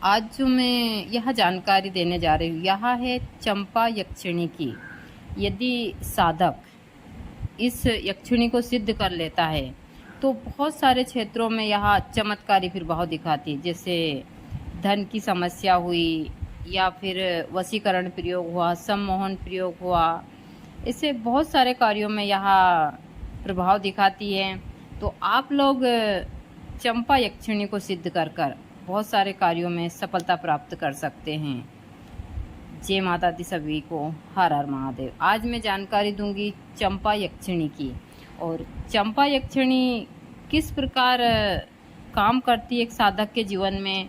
आज जो मैं यह जानकारी देने जा रही हूँ यह है चंपा यक्षिणी की। यदि साधक इस यक्षिणी को सिद्ध कर लेता है तो बहुत सारे क्षेत्रों में यह चमत्कारी प्रभाव दिखाती है। जैसे धन की समस्या हुई या फिर वशीकरण प्रयोग हुआ, सम्मोहन प्रयोग हुआ, इससे बहुत सारे कार्यों में यह प्रभाव दिखाती है। तो आप लोग चंपा यक्षिणी को सिद्ध कर कर बहुत सारे कार्यों में सफलता प्राप्त कर सकते हैं। जय माता दी सभी को, हर हर महादेव। आज मैं जानकारी दूंगी चंपा यक्षिणी की, और चंपा यक्षिणी किस प्रकार काम करती है एक साधक के जीवन में,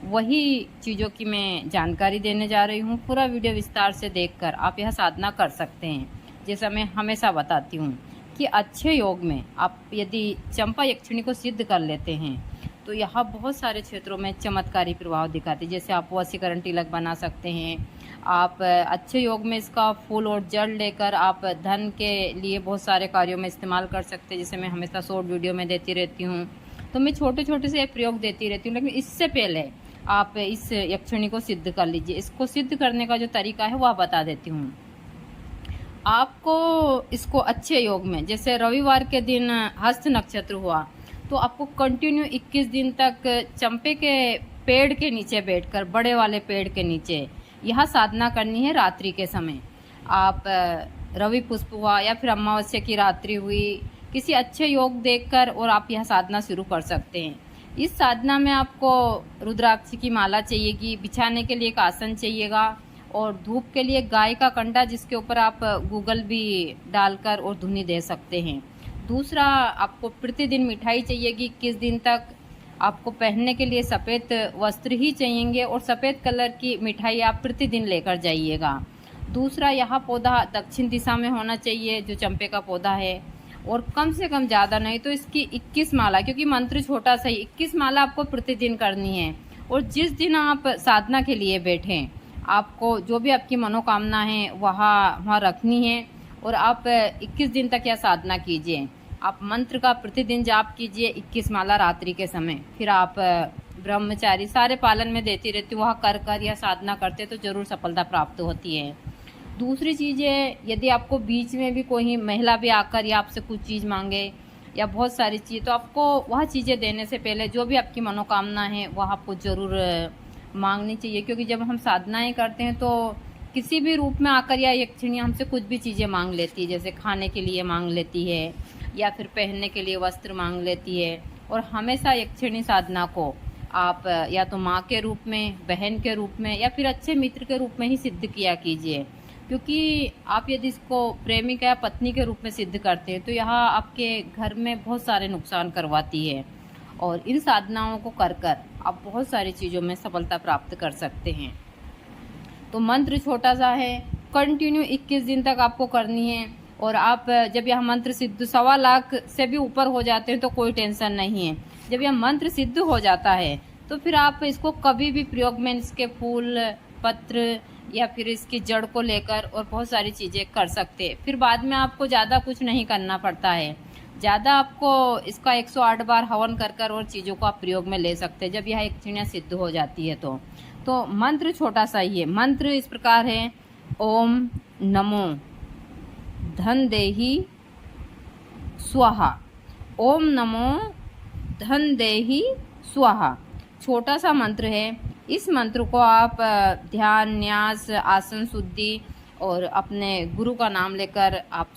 वही चीज़ों की मैं जानकारी देने जा रही हूँ। पूरा वीडियो विस्तार से देखकर आप यह साधना कर सकते हैं। जैसा मैं हमेशा बताती हूँ कि अच्छे योग में आप यदि चंपा यक्षिणी को सिद्ध कर लेते हैं तो यह बहुत सारे क्षेत्रों में चमत्कारी प्रभाव दिखाती है। जैसे आप वशीकरण तिलक बना सकते हैं, आप अच्छे योग में इसका फूल और जड़ लेकर आप धन के लिए बहुत सारे कार्यों में इस्तेमाल कर सकते हैं। जैसे मैं हमेशा शॉर्ट वीडियो में देती रहती हूँ, तो मैं छोटे छोटे से प्रयोग देती रहती हूँ। लेकिन इससे पहले आप इस यक्षिणी को सिद्ध कर लीजिए। इसको सिद्ध करने का जो तरीका है वह बता देती हूँ आपको। इसको अच्छे योग में, जैसे रविवार के दिन हस्त नक्षत्र हुआ तो आपको कंटिन्यू 21 दिन तक चंपे के पेड़ के नीचे बैठकर, बड़े वाले पेड़ के नीचे यह साधना करनी है रात्रि के समय। आप रवि पुष्प हुआ या फिर अमावस्या की रात्रि हुई, किसी अच्छे योग देखकर और आप यह साधना शुरू कर सकते हैं। इस साधना में आपको रुद्राक्ष की माला चाहिएगी, बिछाने के लिए एक आसन चाहिएगा, और धूप के लिए गाय का कंडा जिसके ऊपर आप गूगल भी डालकर और धुनी दे सकते हैं। दूसरा, आपको प्रतिदिन मिठाई चाहिएगी 21 दिन तक। आपको पहनने के लिए सफ़ेद वस्त्र ही चाहिएंगे और सफ़ेद कलर की मिठाई आप प्रतिदिन लेकर जाइएगा। दूसरा, यह पौधा दक्षिण दिशा में होना चाहिए जो चंपे का पौधा है, और कम से कम ज़्यादा नहीं तो इसकी 21 माला, क्योंकि मंत्र छोटा सा ही 21 माला आपको प्रतिदिन करनी है। और जिस दिन आप साधना के लिए बैठें, आपको जो भी आपकी मनोकामना है वहाँ रखनी है, और आप 21 दिन तक यह साधना कीजिए। आप मंत्र का प्रतिदिन जाप कीजिए 21 माला रात्रि के समय। फिर आप ब्रह्मचारी सारे पालन में देती रहती, वह कर यह साधना करते तो ज़रूर सफलता प्राप्त होती है। दूसरी चीज़ है, यदि आपको बीच में भी कोई महिला भी आकर या आपसे कुछ चीज़ मांगे या बहुत सारी चीज़, तो आपको वह चीज़ें देने से पहले जो भी आपकी मनोकामना है वह आपको ज़रूर मांगनी चाहिए। क्योंकि जब हम साधनाएँ करते हैं तो किसी भी रूप में आकर या यक्षिणी हमसे कुछ भी चीज़ें मांग लेती है। जैसे खाने के लिए मांग लेती है या फिर पहनने के लिए वस्त्र मांग लेती है। और हमेशा यक्षिणी साधना को आप या तो माँ के रूप में, बहन के रूप में, या फिर अच्छे मित्र के रूप में ही सिद्ध किया कीजिए। क्योंकि आप यदि इसको प्रेमिका या पत्नी के रूप में सिद्ध करते हैं तो यह आपके घर में बहुत सारे नुकसान करवाती है। और इन साधनाओं को कर कर आप बहुत सारी चीज़ों में सफलता प्राप्त कर सकते हैं। तो मंत्र छोटा सा है, कंटिन्यू 21 दिन तक आपको करनी है। और आप जब यह मंत्र सिद्ध 1.25 लाख से भी ऊपर हो जाते हैं तो कोई टेंशन नहीं है। जब यह मंत्र सिद्ध हो जाता है तो फिर आप इसको कभी भी प्रयोग में इसके फूल, पत्र या फिर इसकी जड़ को लेकर और बहुत सारी चीज़ें कर सकते हैं। फिर बाद में आपको ज़्यादा कुछ नहीं करना पड़ता है। ज़्यादा आपको इसका 108 बार हवन कर कर और चीज़ों को आप प्रयोग में ले सकते हैं जब यह यक्षिणियाँ सिद्ध हो जाती है। तो मंत्र छोटा सा ही है। मंत्र इस प्रकार है, ओम नमो धन देहि स्वाहा। ओम नमो धन देहि स्वाहा छोटा सा मंत्र है। इस मंत्र को आप ध्यान, न्यास, आसन शुद्धि और अपने गुरु का नाम लेकर आप